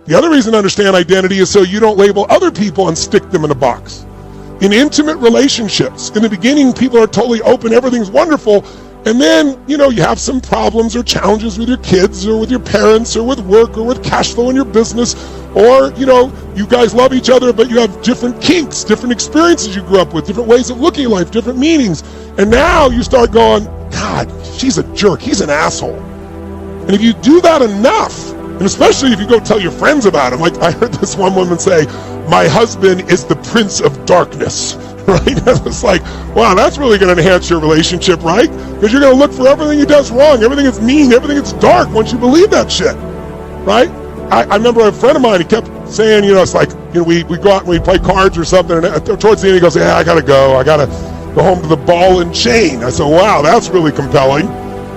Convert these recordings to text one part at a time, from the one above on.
The other reason to understand identity is so you don't label other people and stick them in a box. In intimate relationships, in the beginning, people are totally open, everything's wonderful, and then, you have some problems or challenges with your kids or with your parents or with work or with cash flow in your business, or, you guys love each other, but you have different kinks, different experiences you grew up with, different ways of looking at life, different meanings, and now you start going, God, she's a jerk, he's an asshole. And if you do that enough, and especially if you go tell your friends about him, like I heard this one woman say, my husband is the prince of darkness, right? And it's like, wow, that's really going to enhance your relationship, right? Because you're going to look for everything he does wrong, everything that's mean, everything that's dark once you believe that shit, right? I remember a friend of mine, he kept saying, it's like, we go out and we play cards or something, and towards the end he goes, I got to go home to the ball and chain. I said, wow, that's really compelling.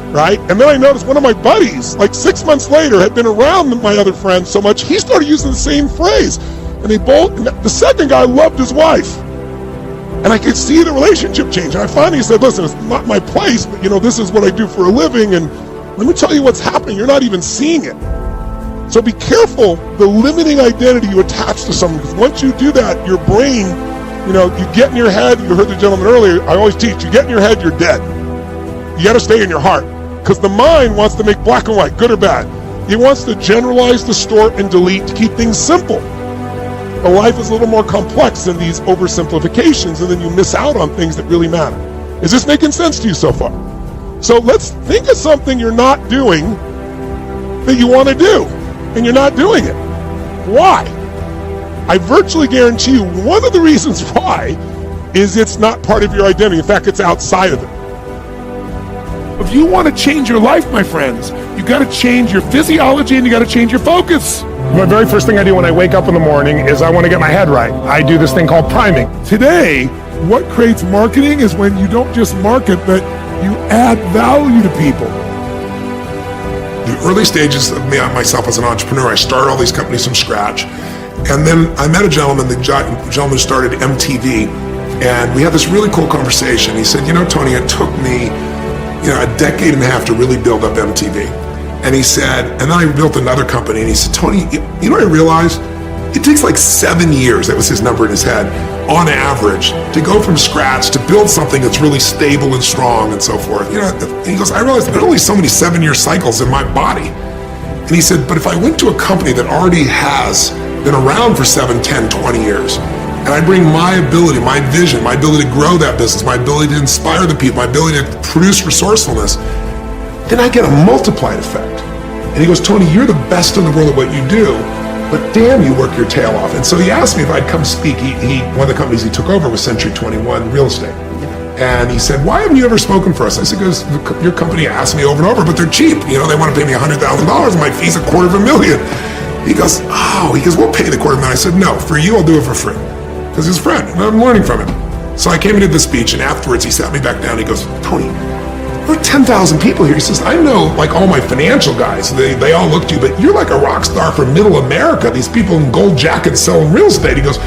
Right? And then I noticed one of my buddies, like 6 months later, had been around my other friends so much, he started using the same phrase. And the second guy loved his wife. And I could see the relationship change. And I finally said, listen, it's not my place, but this is what I do for a living. And let me tell you what's happening. You're not even seeing it. So be careful the limiting identity you attach to someone, because once you do that, your brain, you get in your head, you heard the gentleman earlier, I always teach, you get in your head, you're dead. You got to stay in your heart, because the mind wants to make black and white, good or bad. It wants to generalize, distort, and delete to keep things simple. But life is a little more complex than these oversimplifications, and then you miss out on things that really matter. Is this making sense to you so far? So let's think of something you're not doing that you want to do, and you're not doing it. Why? I virtually guarantee you one of the reasons why is it's not part of your identity. In fact, it's outside of it. If you want to change your life, my friends, you got to change your physiology and you got to change your focus. My very first thing I do when I wake up in the morning is I want to get my head right. I do this thing called priming. Today, what creates marketing is when you don't just market, but you add value to people. The early stages of myself as an entrepreneur, I started all these companies from scratch. And then I met a gentleman, the gentleman started MTV, and we had this really cool conversation. He said, Tony, it took me a decade and a half to really build up MTV. And he said, and then I built another company, and he said, Tony, I realized it takes like 7 years, that was his number in his head, on average, to go from scratch to build something that's really stable and strong and so forth. And he goes, I realized there's only so many 7-year cycles in my body. And he said, but if I went to a company that already has been around for 7, 10, 20 years, and I bring my ability, my vision, my ability to grow that business, my ability to inspire the people, my ability to produce resourcefulness, then I get a multiplied effect. And he goes, Tony, you're the best in the world at what you do, but damn, you work your tail off. And so he asked me if I'd come speak. One of the companies he took over was Century 21 Real Estate. And he said, why haven't you ever spoken for us? I said, because your company asked me over and over, but they're cheap. They want to pay me $100,000 and my fee's $250,000. He goes, we'll pay the $250,000. I said, no, for you, I'll do it for free. Because he's a friend, and I'm learning from him. So I came and did the speech, and afterwards he sat me back down. He goes, Tony, there are 10,000 people here. He says, I know like all my financial guys, they all look to you, but you're like a rock star for middle America. These people in gold jackets selling real estate. He goes,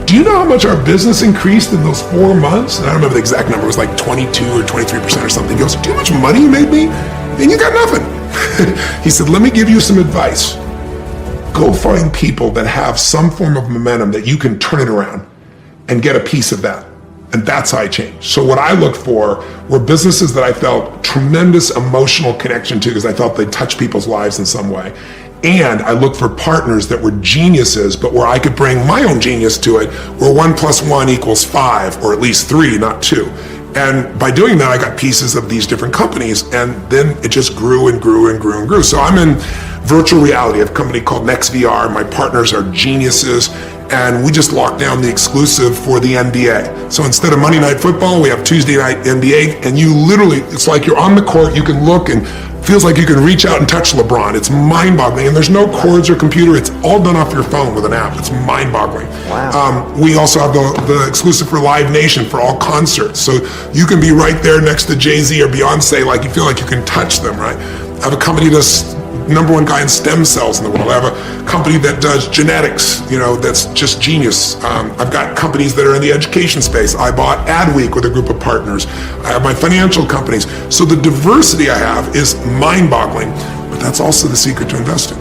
do you know how much our business increased in those 4 months? And I don't remember the exact number. It was like 22 or 23% or something. He goes, do you know how much money you made me? And you got nothing. He said, let me give you some advice. Go find people that have some form of momentum that you can turn it around and get a piece of that. And that's how I changed. So what I looked for were businesses that I felt tremendous emotional connection to because I felt they'd touch people's lives in some way. And I looked for partners that were geniuses, but where I could bring my own genius to it, where 1 + 1 = 5, or at least 3, not 2. And by doing that, I got pieces of these different companies, and then it just grew and grew and grew and grew. So I'm in virtual reality. I have a company called NextVR. My partners are geniuses, and we just locked down the exclusive for the NBA. So instead of Monday Night Football, we have Tuesday Night NBA, and you literally, it's like you're on the court, you can look and feels like you can reach out and touch LeBron. It's mind-boggling, and there's no cords or computer. It's all done off your phone with an app. It's mind-boggling. Wow. We also have the exclusive for Live Nation for all concerts. So you can be right there next to Jay-Z or Beyonce, like you feel like you can touch them, right? I have a company that's #1 guy in stem cells in the world. I have a company that does genetics, that's just genius. I've got companies that are in the education space. I bought Adweek with a group of partners. I have my financial companies. So the diversity I have is mind-boggling, but that's also the secret to investing.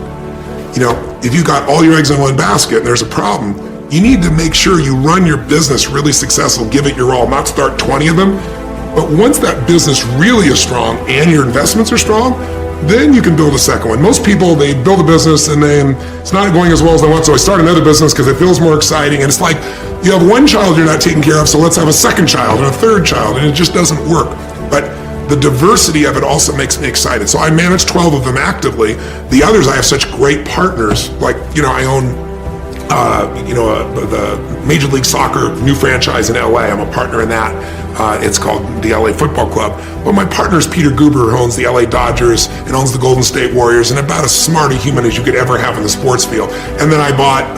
if you got all your eggs in one basket and there's a problem, you need to make sure you run your business really successful, give it your all, not start 20 of them. But once that business really is strong and your investments are strong, then you can build a second one. Most people, they build a business and then it's not going as well as they want, so they start another business because it feels more exciting. And it's like, you have one child you're not taking care of, so let's have a second child and a third child, and it just doesn't work. But the diversity of it also makes me excited. So I manage 12 of them actively. The others, I have such great partners. Like, I own the Major League Soccer new franchise in LA. I'm a partner in that. It's called the LA Football Club. Well, my partner is Peter Guber, who owns the LA Dodgers and owns the Golden State Warriors, and about as smart a human as you could ever have in the sports field. And then I bought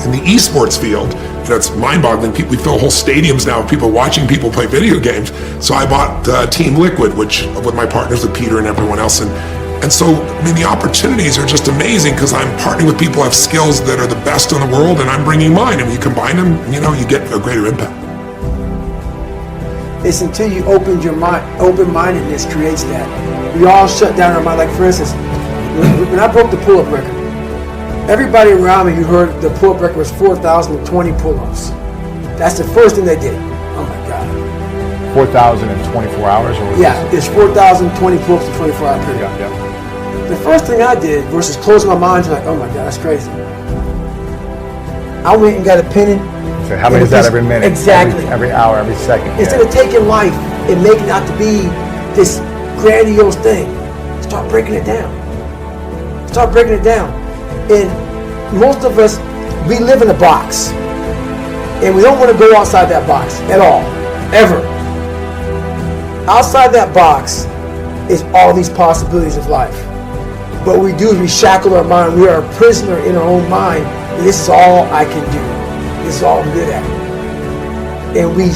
in the esports field. That's mind-boggling. We fill whole stadiums now of people watching people play video games. So I bought Team Liquid, which with my partners, with Peter and everyone else, and so, the opportunities are just amazing because I'm partnering with people who have skills that are the best in the world, and I'm bringing mine. And you combine them, you get a greater impact. It's until you open your mind, open-mindedness creates that. We all shut down our mind. Like, for instance, when I broke the pull-up record, everybody around me, you heard the pull-up record was 4,020 pull-ups. That's the first thing they did. Oh my God. 4,000 in 24 hours? Or it's 4,020 pull-ups in 24-hour period. Yeah. The first thing I did versus closing my mind to like, oh my God, that's crazy. I went and got a pen and so how many is that every minute? Exactly. Every hour, every second. Instead of taking life and making it out to be this grandiose thing, start breaking it down. Start breaking it down. And most of us, we live in a box. And we don't want to go outside that box at all. Ever. Outside that box is all these possibilities of life. What we do is we shackle our mind. We are a prisoner in our own mind. And this is all I can do. This is all I'm good at. And we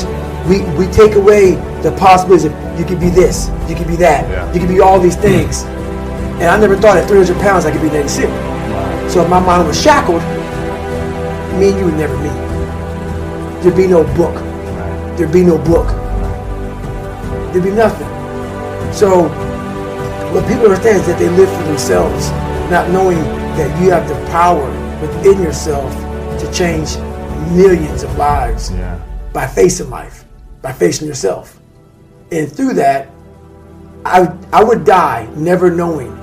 take away the possibilities of you could be this, you could be that, you could be all these things. And I never thought at 300 pounds I could be Navy SEAL. So if my mind was shackled, me and you would never meet. There'd be no book. There'd be no book. There'd be nothing. So what people understand is that they live for themselves, not knowing that you have the power within yourself to change millions of lives by facing life, by facing yourself. And through that, I would die never knowing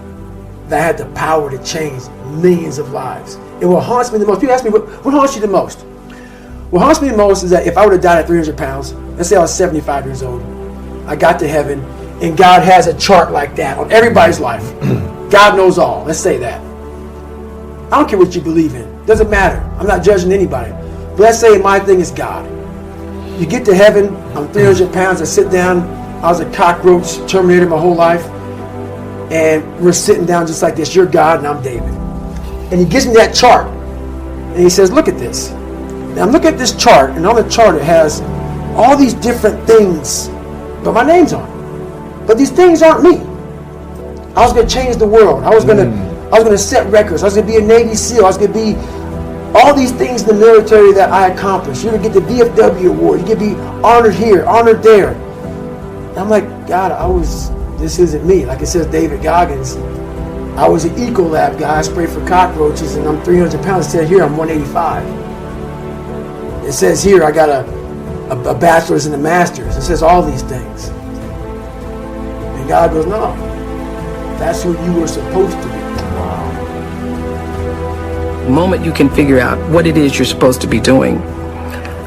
that I had the power to change millions of lives. And what haunts me the most, people ask me, what haunts you the most? What haunts me the most is that if I would have died at 300 pounds, let's say I was 75 years old, I got to heaven, and God has a chart like that on everybody's life. God knows all, let's say that. I don't care what you believe in, doesn't matter. I'm not judging anybody. But let's say my thing is God. You get to heaven, I'm 300 pounds, I sit down, I was a cockroach terminator my whole life, and we're sitting down just like this. You're God and I'm David. And he gives me that chart, and he says, look at this. Now I'm looking at this chart, and on the chart it has all these different things, but my name's on it. But these things aren't me. I was going to change the world. I was going to set records. I was going to be a Navy SEAL. I was going to be all these things in the military that I accomplished. You're going to get the VFW award. You're going to be honored here, honored there. And I'm like, God, this isn't me. Like it says David Goggins, I was an Ecolab guy. I sprayed for cockroaches, and I'm 300 pounds. It said here I'm 185. It says here I got a bachelor's and a master's. It says all these things. And God goes, no, that's who you were supposed to be. The moment you can figure out what it is you're supposed to be doing,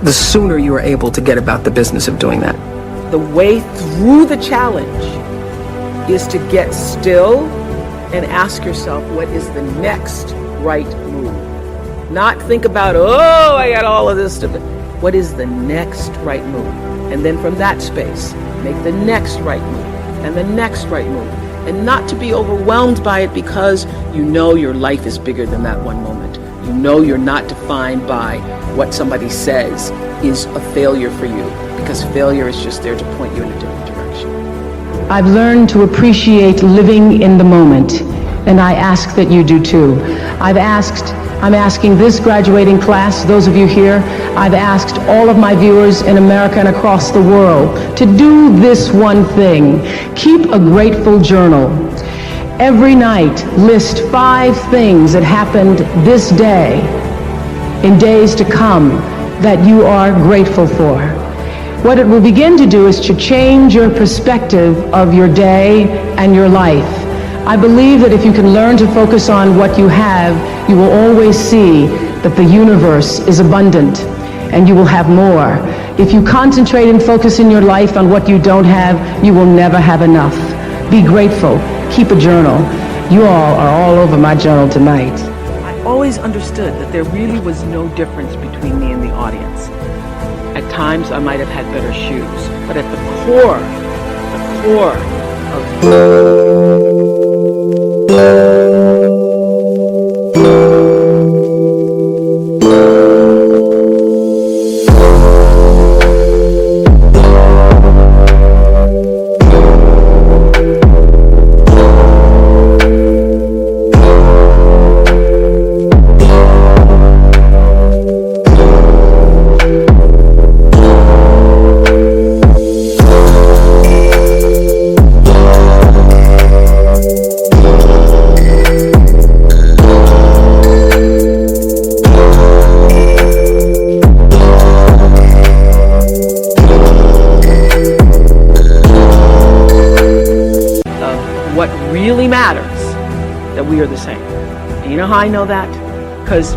the sooner you are able to get about the business of doing that. The way through the challenge is to get still and ask yourself, what is the next right move? Not think about, oh, I got all of this stuff. What is the next right move? And then from that space, make the next right move and the next right move. And not to be overwhelmed by it, because you know your life is bigger than that one moment. You know you're not defined by what somebody says is a failure for you, because failure is just there to point you in a different direction. I've learned to appreciate living in the moment, and I ask that you do too. I'm asking this graduating class, those of you here, I've asked all of my viewers in America and across the world to do this one thing. Keep a grateful journal. Every night, list 5 things that happened this day, in days to come, that you are grateful for. What it will begin to do is to change your perspective of your day and your life. I believe that if you can learn to focus on what you have, you will always see that the universe is abundant and you will have more. If you concentrate and focus in your life on what you don't have, you will never have enough. Be grateful. Keep a journal. You all are all over my journal tonight. I always understood that there really was no difference between me and the audience. At times I might have had better shoes, but at the core what really matters, that we are the same. And you know how I know that? Because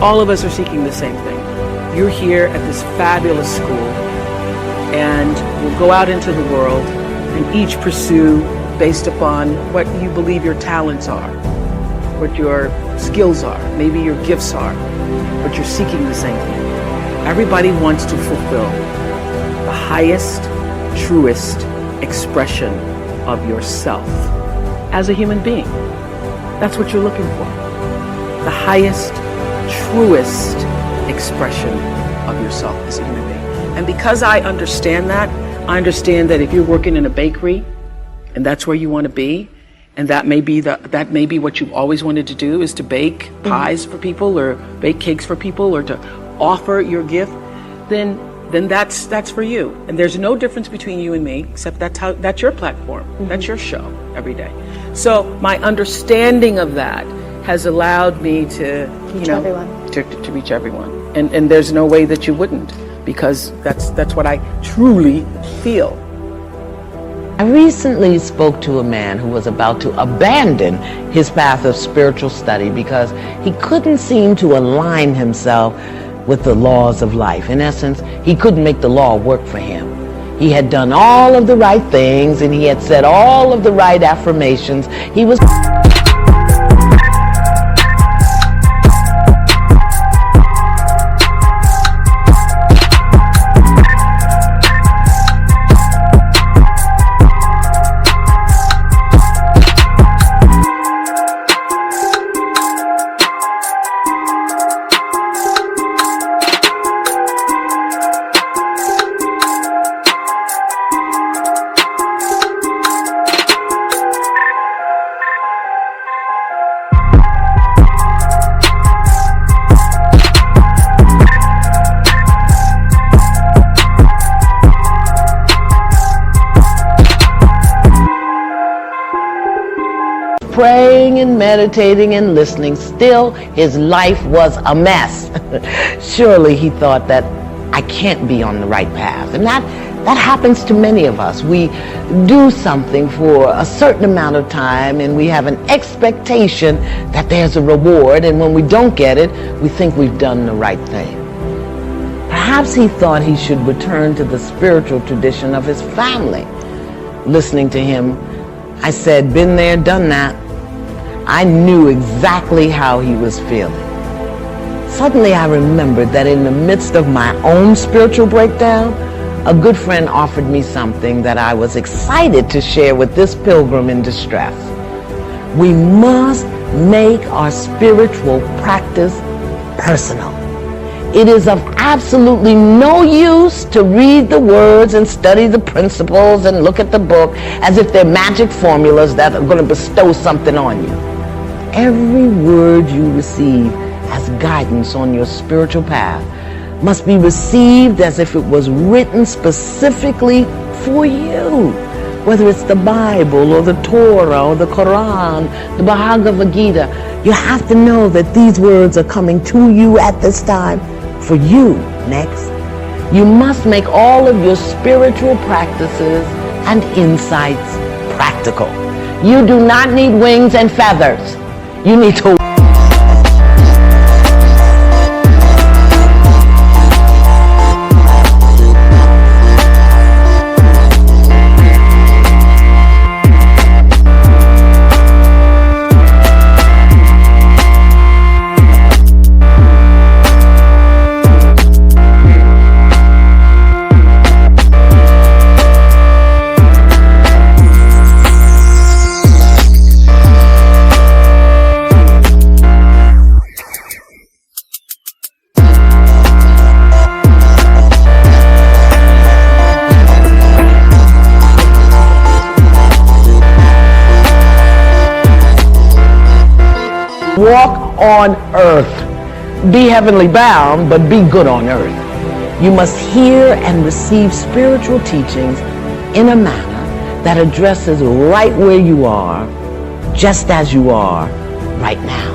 all of us are seeking the same thing. You're here at this fabulous school, and we'll go out into the world and each pursue based upon what you believe your talents are, what your skills are, maybe your gifts are, but you're seeking the same thing. Everybody wants to fulfill the highest, truest expression of yourself as a human being. That's what you're looking for. The highest, truest expression of yourself as a human being. And because I understand that if you're working in a bakery and that's where you want to be, and that may be what you've always wanted to do, is to bake pies for people or bake cakes for people or to offer your gift, then that's for you. And there's no difference between you and me, except that's your platform. That's your show every day. So my understanding of that has allowed me to, to reach everyone. And there's no way that you wouldn't, because that's what I truly feel. I recently spoke to a man who was about to abandon his path of spiritual study because he couldn't seem to align himself with the laws of life. In essence, he couldn't make the law work for him. He had done all of the right things and he had said all of the right affirmations. He was praying and meditating and listening. Still, his life was a mess. Surely he thought that I can't be on the right path. And that happens to many of us. We do something for a certain amount of time and we have an expectation that there's a reward, and when we don't get it, we think we've done the right thing. Perhaps he thought he should return to the spiritual tradition of his family. Listening to him, I said, been there, done that. I knew exactly how he was feeling. Suddenly I remembered that in the midst of my own spiritual breakdown, a good friend offered me something that I was excited to share with this pilgrim in distress. We must make our spiritual practice personal. It is of absolutely no use to read the words and study the principles and look at the book as if they're magic formulas that are going to bestow something on you. Every word you receive as guidance on your spiritual path must be received as if it was written specifically for you. whether it's the Bible or the Torah or the Quran, the Bhagavad Gita. You have to know that these words are coming to you at this time for you. Next, you must make all of your spiritual practices and insights practical. You do not need wings and feathers. You need to walk on earth. Be heavenly bound, but be good on earth. You must hear and receive spiritual teachings in a manner that addresses right where you are, just as you are right now.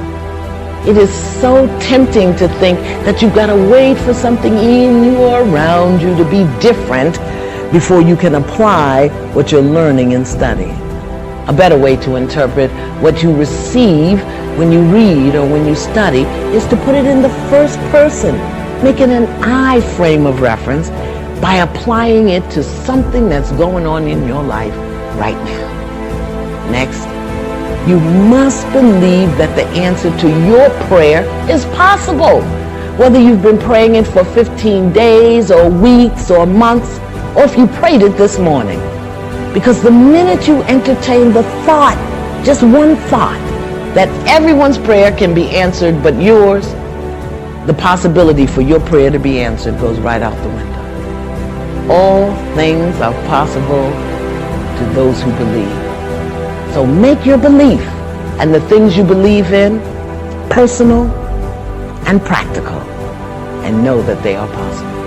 It is so tempting to think that you've got to wait for something in you or around you to be different before you can apply what you're learning and studying. A better way to interpret what you receive when you read or when you study is to put it in the first person, making an I frame of reference by applying it to something that's going on in your life right now. Next, you must believe that the answer to your prayer is possible, whether you've been praying it for 15 days or weeks or months, or if you prayed it this morning. Because the minute you entertain the thought, just one thought, that everyone's prayer can be answered but yours, the possibility for your prayer to be answered goes right out the window. All things are possible to those who believe. So make your belief and the things you believe in personal and practical, and know that they are possible.